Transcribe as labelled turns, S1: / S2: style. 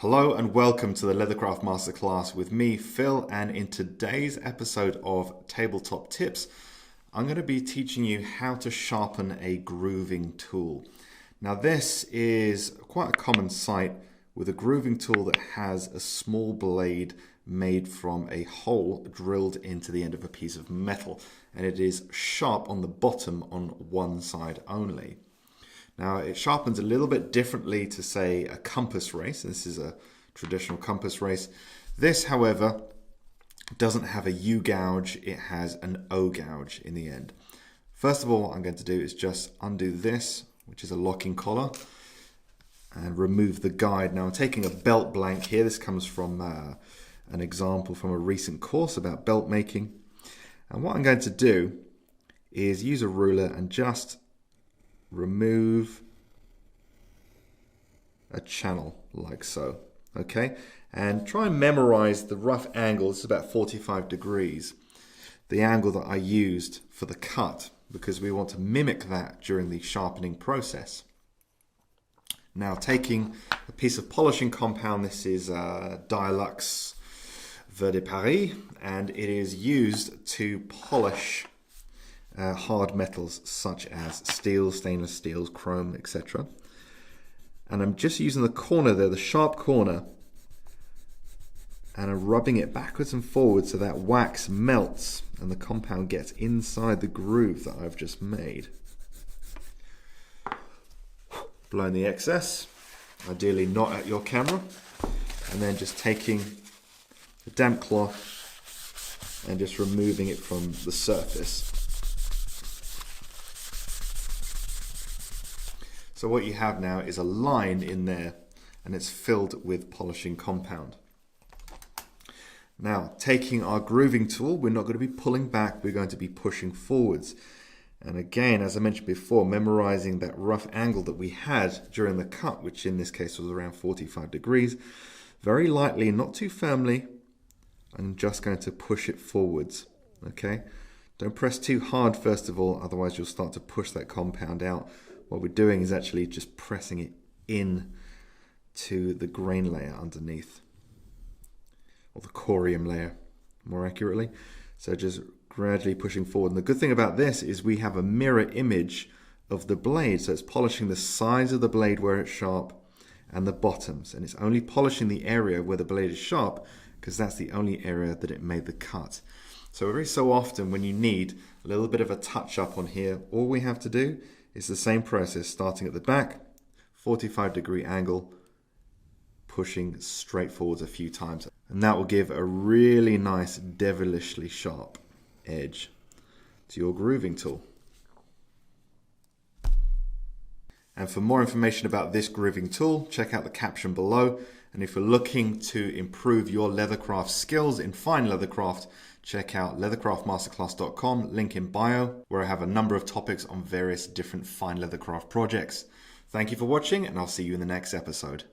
S1: Hello and welcome to the Leathercraft Masterclass with me, Phil, and in today's episode of Tabletop Tips, I'm going to be teaching you how to sharpen a grooving tool. Now this is quite a common sight with a grooving tool that has a small blade made from a hole drilled into the end of a piece of metal, and it is sharp on the bottom on one side only. Now it sharpens a little bit differently to, say, a compass race. This is a traditional compass race. This, however, doesn't have a U gouge, it has an O gouge in the end. First of all, what I'm going to do is just undo this, which is a locking collar, and remove the guide. Now I'm taking a belt blank here. This comes from an example from a recent course about belt making. And what I'm going to do is use a ruler and just remove a channel like so, okay? And try and memorize the rough angle. It's about 45 degrees, the angle that I used for the cut, because we want to mimic that during the sharpening process. Now taking a piece of polishing compound, this is Dialux Vert de Paris, and it is used to polish hard metals such as steel, stainless steels, chrome, etc. And I'm just using the corner there, the sharp corner, and I'm rubbing it backwards and forwards so that wax melts and the compound gets inside the groove that I've just made. Blowing the excess, ideally not at your camera, and then just taking a damp cloth and just removing it from the surface. So what you have now is a line in there, and it's filled with polishing compound. Now, taking our grooving tool, we're not going to be pulling back, we're going to be pushing forwards. And again, as I mentioned before, memorizing that rough angle that we had during the cut, which in this case was around 45 degrees, very lightly, not too firmly, I'm just going to push it forwards, okay? Don't press too hard first of all, otherwise you'll start to push that compound out. What we're doing is actually just pressing it in to the grain layer underneath, or the corium layer, more accurately. So just gradually pushing forward. And the good thing about this is we have a mirror image of the blade. So it's polishing the sides of the blade where it's sharp and the bottoms. And it's only polishing the area where the blade is sharp because that's the only area that it made the cut. So every so often when you need a little bit of a touch up on here, all we have to do is the same process, starting at the back, 45-degree angle, pushing straight forwards a few times. And that will give a really nice, devilishly sharp edge to your grooving tool. And for more information about this grooving tool, check out the caption below. And if you're looking to improve your leathercraft skills in fine leathercraft, check out leathercraftmasterclass.com, link in bio, where I have a number of topics on various different fine leathercraft projects. Thank you for watching, and I'll see you in the next episode.